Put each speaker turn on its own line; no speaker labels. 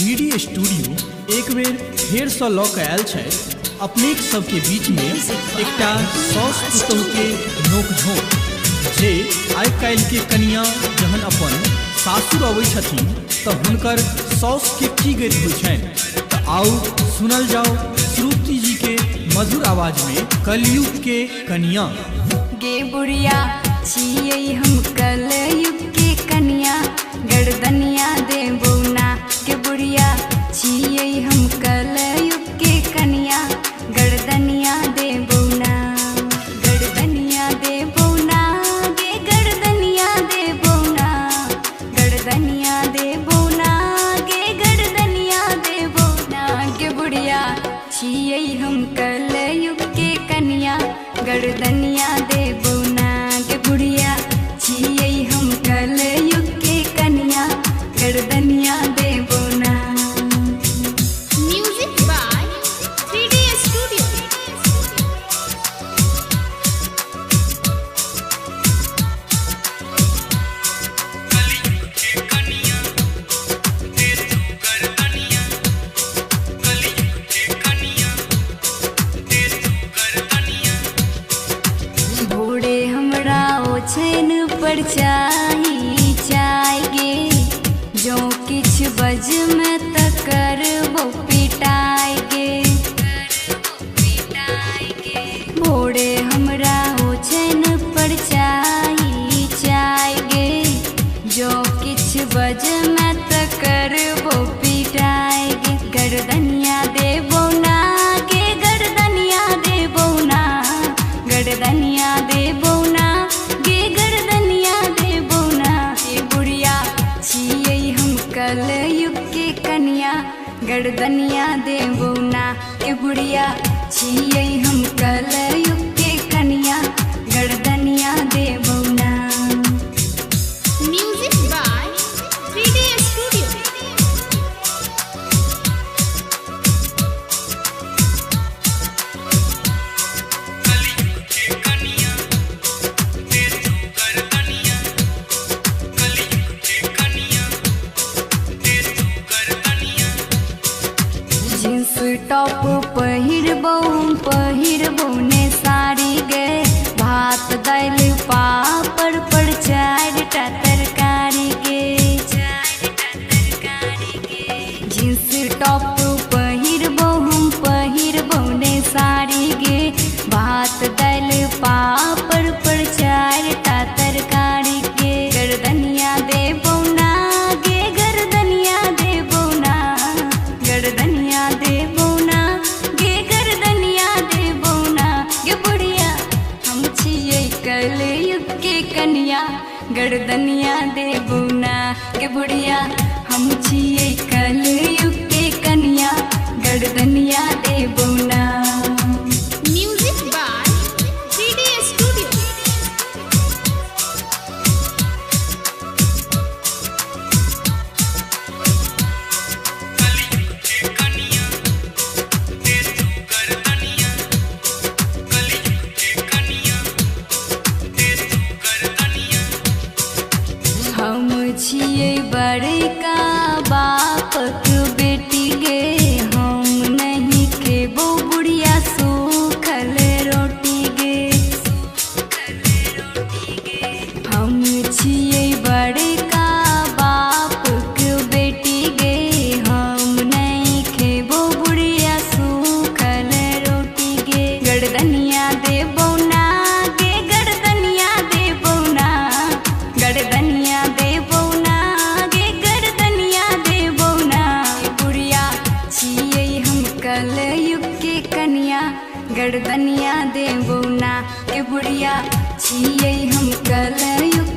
3D studio एक बेर फेर सँ लऽ कऽ आयल छै अपनेक सबके बीच में एकटा सौस पुतहु के नोकझोंक जे आइ काल्हि के कनिया जहन अपन सासुर अबै छथिन तऽ हुनकर सौस के की गति होइ छनि। तऽ आओ सुनल जाओ श्रुति जी के मधुर आवाज में कलयुग के कनिया।
गे बुढ़िया छियै हम कलयुग के कनिया, गर्दनिया देबौ ना। गे बुढ़िया छियै हम कलयुग के कनिया, गर्दनिया देबौ ना। गर्दनिया देबौ ना, गे गर्दनिया देबौ ना। गर्दनिया देबौ ना, गे गर्दनिया देबौ ना। गे बुढ़िया छियै हम कलयुग के कनिया, गर्दनिया देबौ ना। गे बुढ़िया छियै हम कलयुग के कनिया, गर्दनिया देबौ ना।
Music by 3D Studio.
बूढ़े हमरा ओछैन पर चाही चाय गे, जो किछ बज में त करबो पिटाई गे। बूढ़े हमरा ओछैन पर चाही चाय गे, जो किछ बज में त करबो पिटाई गे। गर्दनिया देबौ ना, गे गर्दनिया देबौ ना। गर्दनिया देबौ ना, गे गर्दनिया देबौ ना। ए बुढ़िया छियै हम कलयुग के कनिया, गर्दनिया देबौ ना। ए बुढ़िया छियै हम कलयुग के कनिया, गर्दनिया देबौ ना।
Music by 3D Studio.
Jeans top पहिरबौ पहिरबौ ने साड़ी गे, भात दालि पापड़ पर 4टा तरकारी गे। जींस टॉप पहिरबौ हम पहिरबौ ने साड़ी गे, भात दालि पापड़ पर 4टा तरकारी गे। गर्दनिया देबौ ना, गे गर्दनिया देबौ ना। गर्दनिया देबौ ना, गे गर्दनिया देबौ ना। गे बुढ़िया हम छियै कलयुग के कनिया, गर्दनिया देबौ ना। गे बुढ़िया हम छियै कलयुग के कनिया, गर्दनिया देबौ ना।
Music by 3D Studio.
हम छियै बड़का बापक बेटी गे, हम नहीं खेबौ बुढ़िया सूखल रोटी गे। हम छियै बड़का बापक बेटी गे, हम नहीं खेबौ बुढ़िया सूखल रोटी गे। गर्दनिया देबौ ना, गे गर्दनिया देबौ ना। गर्दनिया देबौ ना, गे गर्दनिया देबौ ना। बुढ़िया छियै हम कलयुग के कनिया, गर्दनिया देबौ ना। ए बुढ़िया छियै हम कलयुग